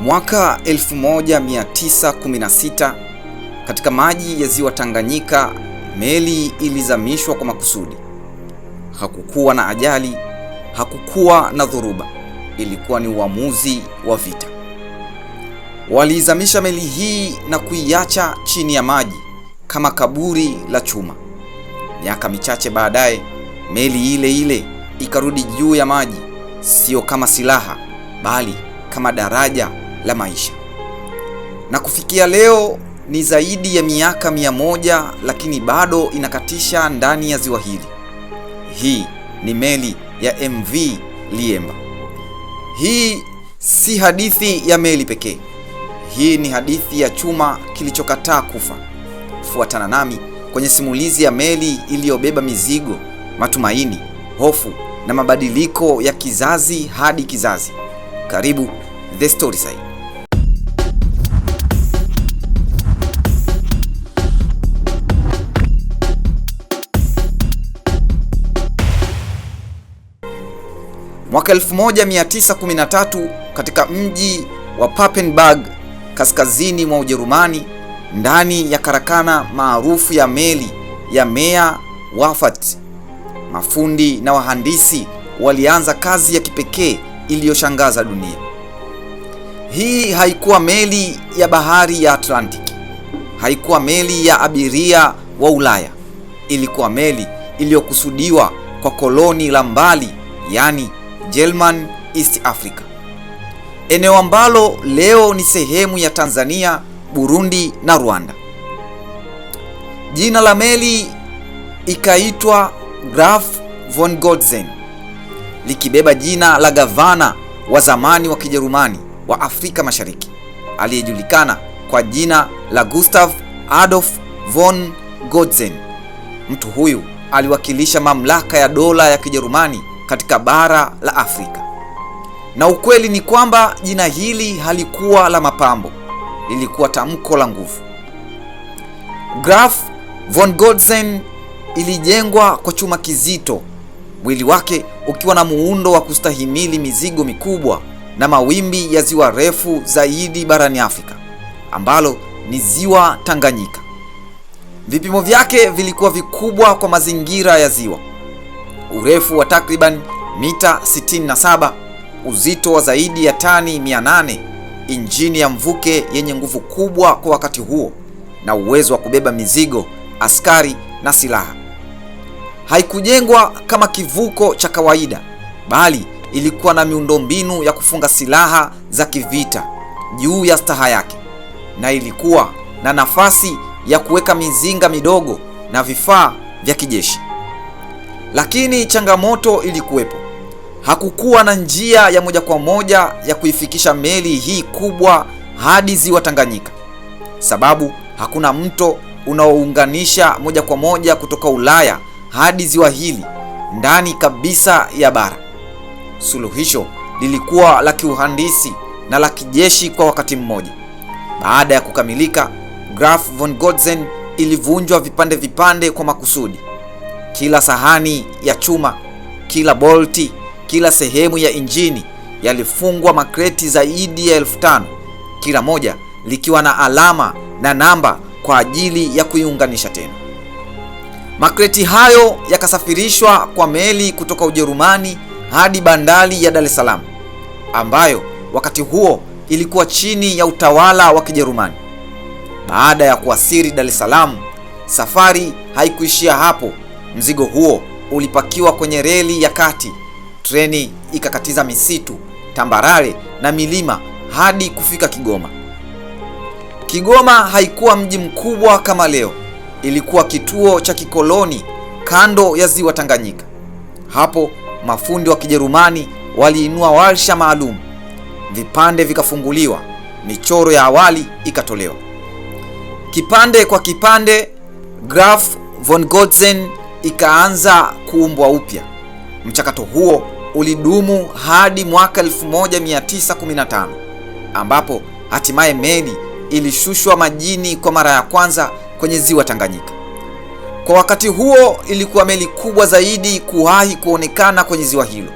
Mwaka 1916 katika maji ya ziwa Tanganyika, meli ilizamishwa kwa makusudi. Hakukuwa na ajali, hakukuwa na dhoruba. Ilikuwa ni uamuzi wa vita. Waliizamisha meli hii na kuiacha chini ya maji kama kaburi la chuma. Miaka michache baadaye, meli ile ile ikarudi juu ya maji, sio kama silaha, bali kama daraja la maisha. Na kufikia leo ni zaidi ya miaka 100, lakini bado inakatisha ndani ya ziwa hili. Hii ni meli ya MV Liemba. Hii si hadithi ya meli pekee. Hii ni hadithi ya chuma kilichokataa kufa. Fuatana nami kwenye simulizi ya meli iliyobeba mizigo, matumaini, hofu na mabadiliko ya kizazi hadi kizazi. Karibu The Storyside. Mwaka 1913 katika mji wa Papenburg kaskazini mwa Ujerumani, ndani ya karakana maarufu ya meli ya Meyer Werft, mafundi na wahandisi walianza kazi ya kipekee iliyoshangaza dunia. Hii haikuwa meli ya bahari ya Atlantic. Haikuwa meli ya abiria wa Ulaya. Ilikuwa meli iliyokusudiwa kwa koloni la mbali, yani German East Africa, eneo ambalo leo ni sehemu ya Tanzania, Burundi na Rwanda. Jina la meli ikaitwa Graf von Goltzen, likibeba jina la gavana wa zamani wa Kijerumani wa Afrika Mashariki aliyejulikana kwa jina la Gustav Adolf von Goltzen. Mtu huyu aliwakilisha mamlaka ya dola ya Kijerumani katika bara la Afrika. Na ukweli ni kwamba jina hili halikuwa la mapambo, lilikuwa tamko la nguvu. Graf von Goltzen ilijengwa kwa chuma kizito, mwili wake ukiwa na muundo wa kustahimili mizigo mikubwa na mawimbi ya ziwa refu zaidi barani Afrika, ambalo ni ziwa Tanganyika. Vipimo vyake vilikuwa vikubwa kwa mazingira ya ziwa: urefu wa takriban mita 67, uzito wa zaidi ya tani 800, injini ya mvuke yenye nguvu kubwa kwa wakati huo, na uwezo wa kubeba mizigo, askari na silaha. Haikujengwa kama kivuko cha kawaida, bali ilikuwa na miundombinu ya kufunga silaha za kivita juu ya staha yake, na ilikuwa na nafasi ya kuweka mizinga midogo na vifaa vya kijeshi. Lakini changamoto ilikuwepo. Hakukuwa na njia ya moja kwa moja ya kuifikisha meli hii kubwa hadi ziwa Tanganyika, sababu hakuna mto unaounganisha moja kwa moja kutoka Ulaya hadi ziwa hili ndani kabisa ya bara. Suluhisho lilikuwa la kiuhandisi na la kijeshi kwa wakati mmoja. Baada ya kukamilika, Graf von Goltzen ilivunjwa vipande vipande kwa makusudi. Kila sahani ya chuma, kila bolti, kila sehemu ya injini yalifungwa makreti zaidi ya 5,000, kila moja likiwa na alama na namba kwa ajili ya kuiunganisha tena. Makreti hayo yakasafirishwa kwa meli kutoka Ujerumani hadi bandari ya Dar es Salaam, ambayo wakati huo ilikuwa chini ya utawala wa Kijerumani. Baada ya kuwasili Dar es Salaam, safari haikuishia hapo. Mzigo huo ulipakiwa kwenye reli ya kati. Treni ikakatiza misitu, tambarare na milima hadi kufika Kigoma. Kigoma haikuwa mji mkubwa kama leo. Ilikuwa kituo cha kikoloni kando ya ziwa Tanganyika. Hapo mafundi wa Kijerumani waliinua warsha maalum. Vipande vikafunguliwa, michoro ya awali ikatolewa. Kipande kwa kipande, Graf von Goltzen ikaanza kuumbwa upya. Mchakato huo ulidumu hadi mwaka 1915, ambapo hatimaye meli ilishushwa majini kwa mara ya kwanza kwenye ziwa Tanganyika. Kwa wakati huo ilikuwa meli kubwa zaidi kuwahi kuonekana kwenye ziwa hilo.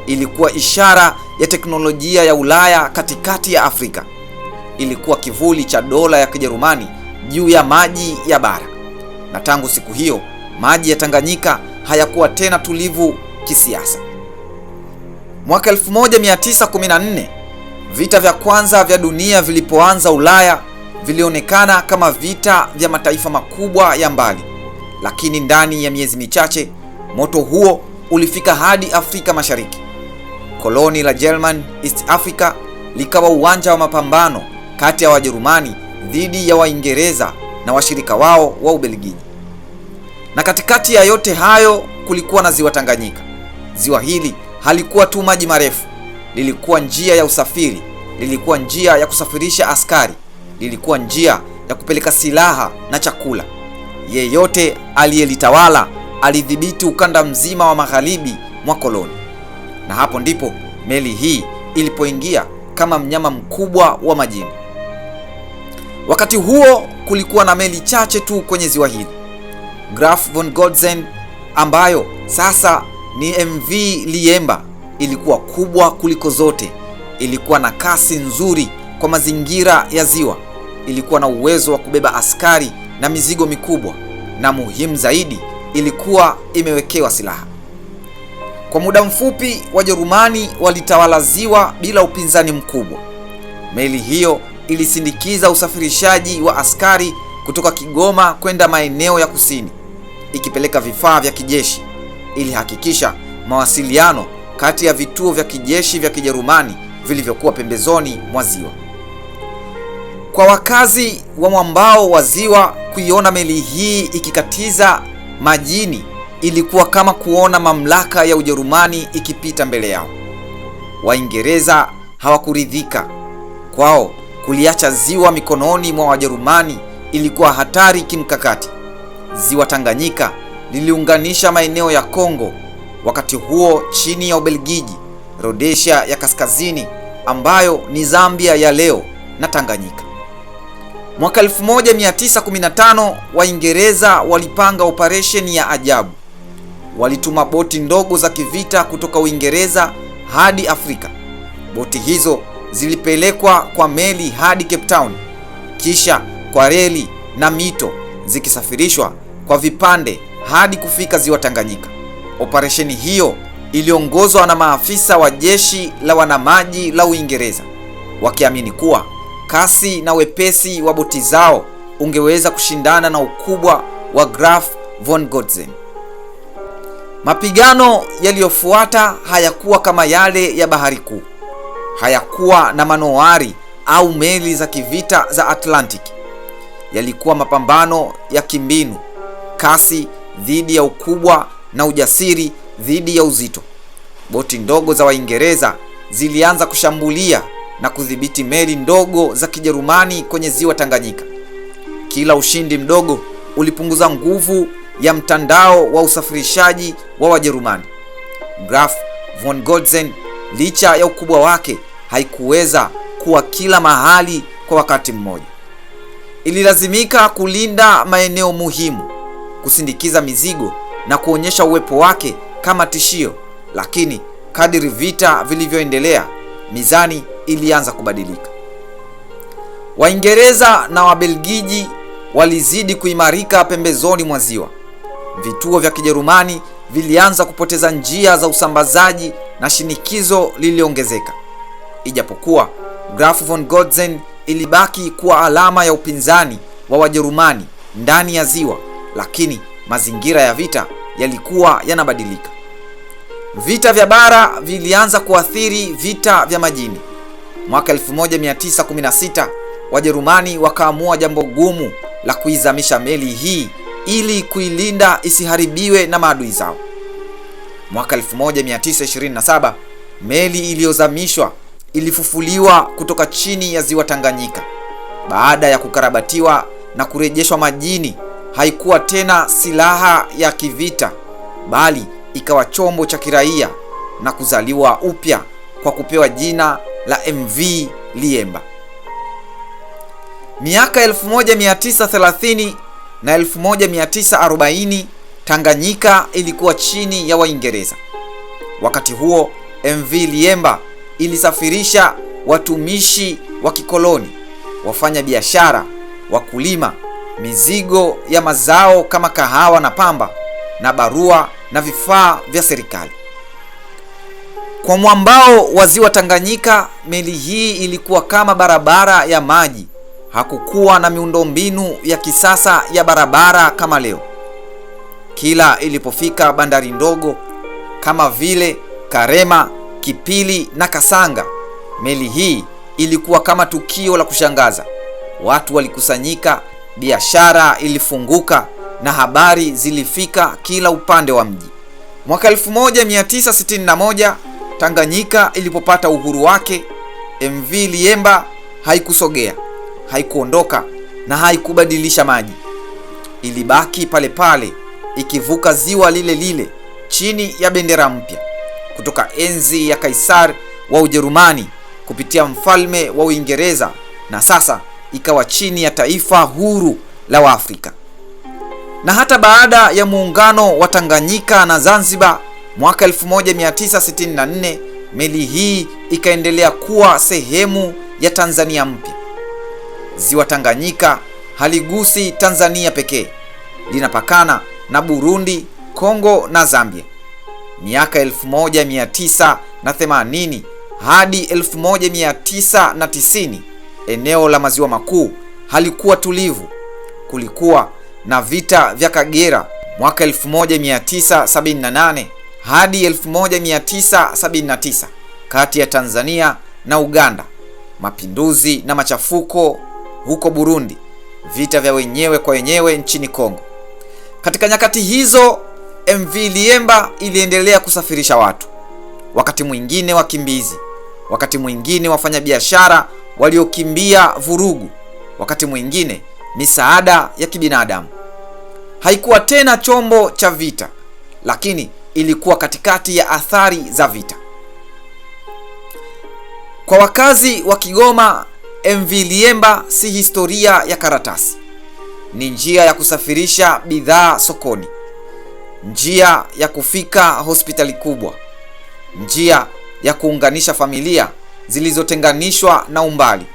ilikuwa ishara ya teknolojia ya Ulaya katikati ya Afrika. Ilikuwa kivuli cha dola ya Kijerumani juu ya maji ya bara. Na tangu siku hiyo, maji ya Tanganyika hayakuwa tena tulivu kisiasa. Mwaka 1914, vita vya kwanza vya dunia vilipoanza Ulaya, vilionekana kama vita vya mataifa makubwa ya mbali. Lakini ndani ya miezi michache, moto huo ulifika hadi Afrika Mashariki. Koloni la German East Africa likawa uwanja wa mapambano kati ya Wajerumani dhidi ya Waingereza na washirika wao wa Ubelgiji. Na katikati ya yote hayo kulikuwa na ziwa Tanganyika. Ziwa hili halikuwa tu maji marefu, lilikuwa njia ya usafiri, lilikuwa njia ya kusafirisha askari, lilikuwa njia ya kupeleka silaha na chakula. Yeyote aliyelitawala alidhibiti ukanda mzima wa magharibi mwa koloni. Na hapo ndipo meli hii ilipoingia kama mnyama mkubwa wa majini. Wakati huo kulikuwa na meli chache tu kwenye ziwa hili. Graf von Goltzen, ambayo sasa ni MV Liemba, ilikuwa kubwa kuliko zote. Ilikuwa na kasi nzuri kwa mazingira ya ziwa, ilikuwa na uwezo wa kubeba askari na mizigo mikubwa, na muhimu zaidi, ilikuwa imewekewa silaha. Kwa muda mfupi, Wajerumani walitawala ziwa bila upinzani mkubwa. Meli hiyo ilisindikiza usafirishaji wa askari kutoka Kigoma kwenda maeneo ya kusini, ikipeleka vifaa vya kijeshi. Ilihakikisha mawasiliano kati ya vituo vya kijeshi vya Kijerumani vilivyokuwa pembezoni mwa ziwa. Kwa wakazi wa mwambao wa ziwa, kuiona meli hii ikikatiza majini ilikuwa kama kuona mamlaka ya Ujerumani ikipita mbele yao. Waingereza hawakuridhika. Kwao kuliacha ziwa mikononi mwa Wajerumani ilikuwa hatari kimkakati. Ziwa Tanganyika liliunganisha maeneo ya Kongo, wakati huo chini ya Ubelgiji, Rhodesia ya kaskazini ambayo ni Zambia ya leo, na Tanganyika. Mwaka 1915 Waingereza walipanga operesheni ya ajabu. Walituma boti ndogo za kivita kutoka Uingereza hadi Afrika. Boti hizo zilipelekwa kwa meli hadi Cape Town, kisha kwa reli na mito, zikisafirishwa kwa vipande hadi kufika ziwa Tanganyika. Operesheni hiyo iliongozwa na maafisa wa jeshi la wanamaji la Uingereza, wakiamini kuwa kasi na wepesi wa boti zao ungeweza kushindana na ukubwa wa Graf von Goltzen. Mapigano yaliyofuata hayakuwa kama yale ya Bahari Kuu. Hayakuwa na manowari au meli za kivita za Atlantic. Yalikuwa mapambano ya kimbinu, kasi dhidi ya ukubwa na ujasiri dhidi ya uzito. Boti ndogo za Waingereza zilianza kushambulia na kudhibiti meli ndogo za Kijerumani kwenye ziwa Tanganyika. Kila ushindi mdogo ulipunguza nguvu ya mtandao wa usafirishaji wa Wajerumani. Graf von Goltzen, licha ya ukubwa wake, haikuweza kuwa kila mahali kwa wakati mmoja. Ililazimika kulinda maeneo muhimu, kusindikiza mizigo na kuonyesha uwepo wake kama tishio. Lakini kadiri vita vilivyoendelea, mizani ilianza kubadilika. Waingereza na Wabelgiji walizidi kuimarika pembezoni mwa ziwa. Vituo vya Kijerumani vilianza kupoteza njia za usambazaji na shinikizo liliongezeka. Ijapokuwa Graf von Goltzen ilibaki kuwa alama ya upinzani wa Wajerumani ndani ya ziwa, lakini mazingira ya vita yalikuwa yanabadilika. Vita vya bara vilianza kuathiri vita vya majini. Mwaka 1916 Wajerumani wakaamua jambo gumu la kuizamisha meli hii ili kuilinda isiharibiwe na maadui zao. Mwaka 1927 meli iliyozamishwa ilifufuliwa kutoka chini ya ziwa Tanganyika. Baada ya kukarabatiwa na kurejeshwa majini, haikuwa tena silaha ya kivita, bali ikawa chombo cha kiraia na kuzaliwa upya kwa kupewa jina la MV Liemba. Miaka 1930 na 1940 Tanganyika ilikuwa chini ya Waingereza. Wakati huo MV Liemba ilisafirisha watumishi wa kikoloni, wafanya biashara, wakulima, mizigo ya mazao kama kahawa na pamba, na barua na vifaa vya serikali. Kwa mwambao wa ziwa Tanganyika, meli hii ilikuwa kama barabara ya maji. Hakukuwa na miundombinu ya kisasa ya barabara kama leo. Kila ilipofika bandari ndogo kama vile Karema, Kipili na Kasanga, meli hii ilikuwa kama tukio la kushangaza. Watu walikusanyika, biashara ilifunguka na habari zilifika kila upande wa mji. Mwaka 1961 Tanganyika ilipopata uhuru wake, MV Liemba haikusogea, haikuondoka na haikubadilisha maji. Ilibaki pale pale, ikivuka ziwa lile lile chini ya bendera mpya, kutoka enzi ya Kaisari wa Ujerumani kupitia mfalme wa Uingereza, na sasa ikawa chini ya taifa huru la Waafrika. Na hata baada ya muungano wa Tanganyika na Zanzibar mwaka 1964, meli hii ikaendelea kuwa sehemu ya Tanzania mpya. Ziwa Tanganyika haligusi Tanzania pekee, linapakana na Burundi, Kongo na Zambia. Miaka 1980 hadi 1990, eneo la Maziwa Makuu halikuwa tulivu. Kulikuwa na vita vya Kagera mwaka 1978 hadi 1979 kati ya Tanzania na Uganda, mapinduzi na machafuko huko Burundi, vita vya wenyewe kwa wenyewe nchini Kongo. Katika nyakati hizo, MV Liemba iliendelea kusafirisha watu, wakati mwingine wakimbizi, wakati mwingine wafanyabiashara waliokimbia vurugu, wakati mwingine misaada ya kibinadamu. Haikuwa tena chombo cha vita, lakini ilikuwa katikati ya athari za vita. Kwa wakazi wa Kigoma, MV Liemba si historia ya karatasi. Ni njia ya kusafirisha bidhaa sokoni, njia ya kufika hospitali kubwa, njia ya kuunganisha familia zilizotenganishwa na umbali.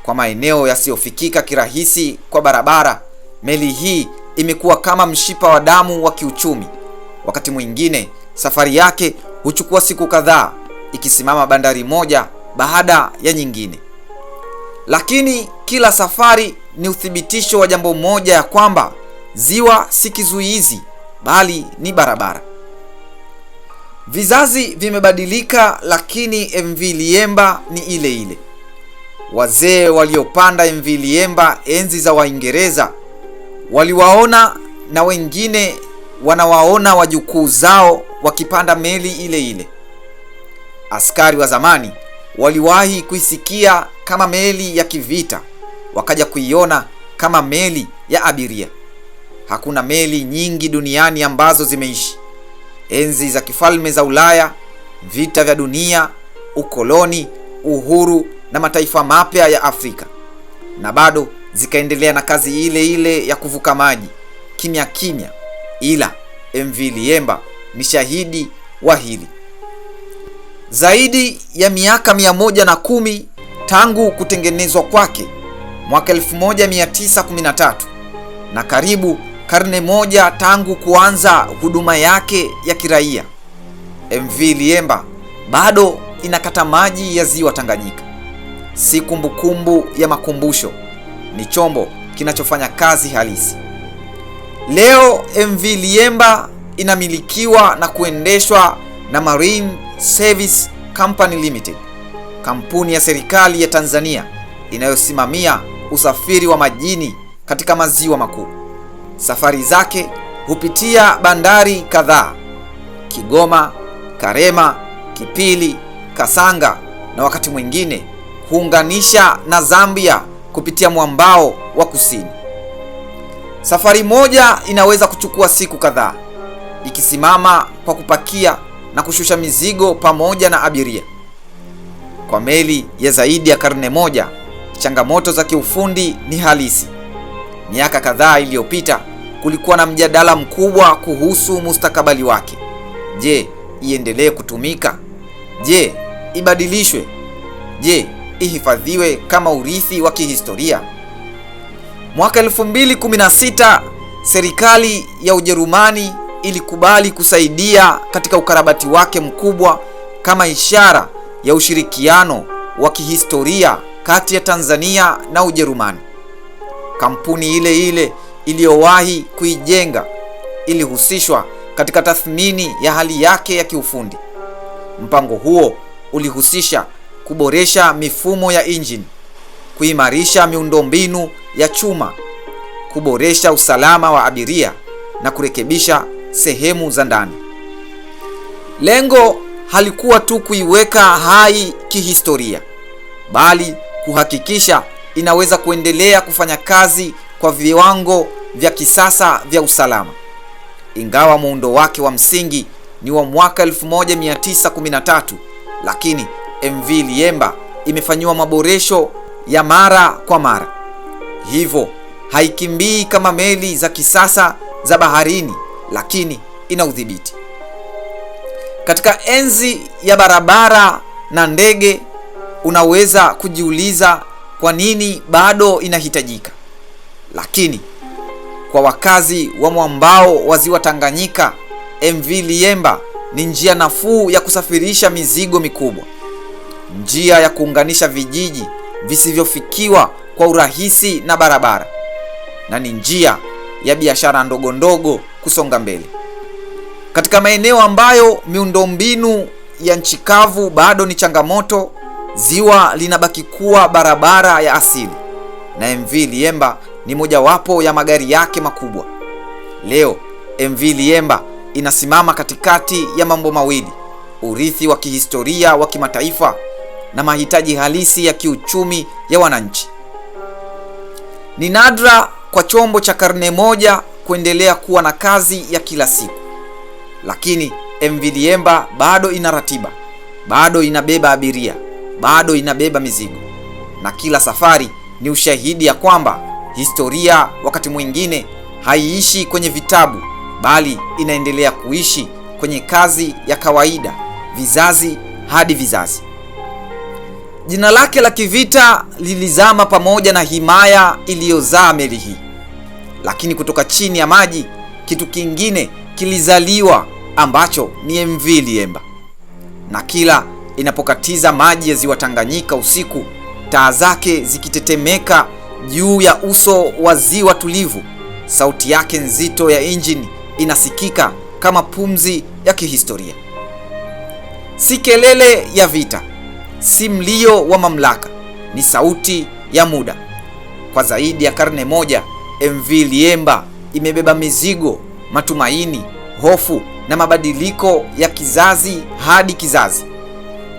Kwa maeneo yasiyofikika kirahisi kwa barabara, meli hii imekuwa kama mshipa wa damu wa kiuchumi. Wakati mwingine safari yake huchukua siku kadhaa, ikisimama bandari moja baada ya nyingine. Lakini kila safari ni uthibitisho wa jambo moja, ya kwamba ziwa si kizuizi, bali ni barabara. Vizazi vimebadilika, lakini MV Liemba ni ile ile. Wazee waliopanda MV Liemba enzi za Waingereza waliwaona, na wengine wanawaona wajukuu zao wakipanda meli ile ile. Askari wa zamani waliwahi kuisikia kama meli ya kivita, wakaja kuiona kama meli ya abiria. Hakuna meli nyingi duniani ambazo zimeishi enzi za kifalme za Ulaya, vita vya dunia, ukoloni, uhuru na mataifa mapya ya Afrika, na bado zikaendelea na kazi ile ile ya kuvuka maji kimya kimya. Ila MV Liemba ni shahidi wa hili. Zaidi ya miaka 110 tangu kutengenezwa kwake mwaka 1913, na karibu karne moja tangu kuanza huduma yake ya kiraia, MV Liemba bado inakata maji ya ziwa Tanganyika. Si kumbukumbu ya makumbusho, ni chombo kinachofanya kazi halisi. Leo MV Liemba inamilikiwa na kuendeshwa na Marine Service Company Limited, kampuni ya serikali ya Tanzania inayosimamia usafiri wa majini katika maziwa makuu. Safari zake hupitia bandari kadhaa: Kigoma, Karema, Kipili, Kasanga, na wakati mwingine huunganisha na Zambia kupitia mwambao wa kusini. Safari moja inaweza kuchukua siku kadhaa, ikisimama kwa kupakia na kushusha mizigo pamoja na abiria. Kwa meli ya zaidi ya karne moja, changamoto za kiufundi ni halisi. Miaka kadhaa iliyopita kulikuwa na mjadala mkubwa kuhusu mustakabali wake. Je, iendelee kutumika? Je, ibadilishwe? Je, ihifadhiwe kama urithi wa kihistoria? Mwaka 2016 serikali ya Ujerumani ilikubali kusaidia katika ukarabati wake mkubwa kama ishara ya ushirikiano wa kihistoria kati ya Tanzania na Ujerumani. Kampuni ile ile iliyowahi kuijenga ilihusishwa katika tathmini ya hali yake ya kiufundi. Mpango huo ulihusisha kuboresha mifumo ya injini, kuimarisha miundombinu ya chuma, kuboresha usalama wa abiria na kurekebisha sehemu za ndani. Lengo halikuwa tu kuiweka hai kihistoria, bali kuhakikisha inaweza kuendelea kufanya kazi kwa viwango vya kisasa vya usalama. Ingawa muundo wake wa msingi ni wa mwaka 1913, lakini MV Liemba imefanyiwa maboresho ya mara kwa mara. Hivyo haikimbii kama meli za kisasa za baharini, lakini ina udhibiti. Katika enzi ya barabara na ndege, unaweza kujiuliza kwa nini bado inahitajika. Lakini kwa wakazi wa mwambao wa Ziwa Tanganyika, MV Liemba ni njia nafuu ya kusafirisha mizigo mikubwa, njia ya kuunganisha vijiji visivyofikiwa kwa urahisi na barabara, na ni njia ya biashara ndogo ndogo kusonga mbele. Katika maeneo ambayo miundombinu ya nchi kavu bado ni changamoto, ziwa linabaki kuwa barabara ya asili, na MV Liemba ni mojawapo ya magari yake makubwa. Leo MV Liemba inasimama katikati ya mambo mawili: urithi wa kihistoria wa kimataifa na mahitaji halisi ya kiuchumi ya wananchi. Ni nadra kwa chombo cha karne moja kuendelea kuwa na kazi ya kila siku, lakini MV Liemba bado ina ratiba, bado inabeba abiria, bado inabeba mizigo, na kila safari ni ushahidi ya kwamba historia wakati mwingine haiishi kwenye vitabu, bali inaendelea kuishi kwenye kazi ya kawaida, vizazi hadi vizazi. Jina lake la kivita lilizama pamoja na himaya iliyozaa meli hii, lakini kutoka chini ya maji kitu kingine kilizaliwa ambacho ni MV Liemba. Na kila inapokatiza maji ya Ziwa Tanganyika usiku, taa zake zikitetemeka juu ya uso wa ziwa tulivu, sauti yake nzito ya injini inasikika kama pumzi ya kihistoria. Si kelele ya vita, si mlio wa mamlaka, ni sauti ya muda. Kwa zaidi ya karne moja, MV Liemba imebeba mizigo, matumaini, hofu na mabadiliko ya kizazi hadi kizazi.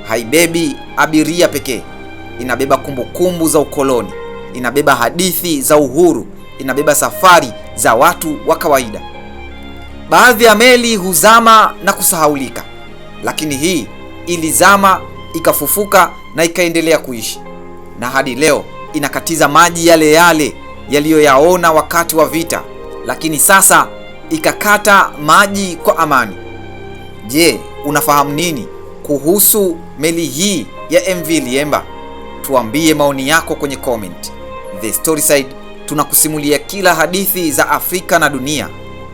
Haibebi abiria pekee, inabeba kumbukumbu za ukoloni, inabeba hadithi za uhuru, inabeba safari za watu wa kawaida. Baadhi ya meli huzama na kusahaulika, lakini hii ilizama, ikafufuka na ikaendelea kuishi, na hadi leo inakatiza maji yale yale yaliyoyaona wakati wa vita, lakini sasa ikakata maji kwa amani. Je, unafahamu nini kuhusu meli hii ya MV Liemba? Tuambie maoni yako kwenye comment. The Storyside tunakusimulia kila hadithi za Afrika na dunia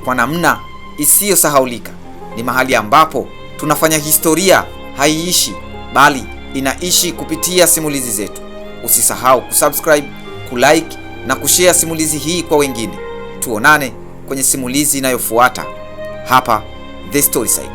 kwa namna isiyosahaulika. Ni mahali ambapo tunafanya historia haiishi, bali inaishi kupitia simulizi zetu. Usisahau kusubscribe, kulike na kushare simulizi hii kwa wengine. Tuonane kwenye simulizi inayofuata hapa The Storyside.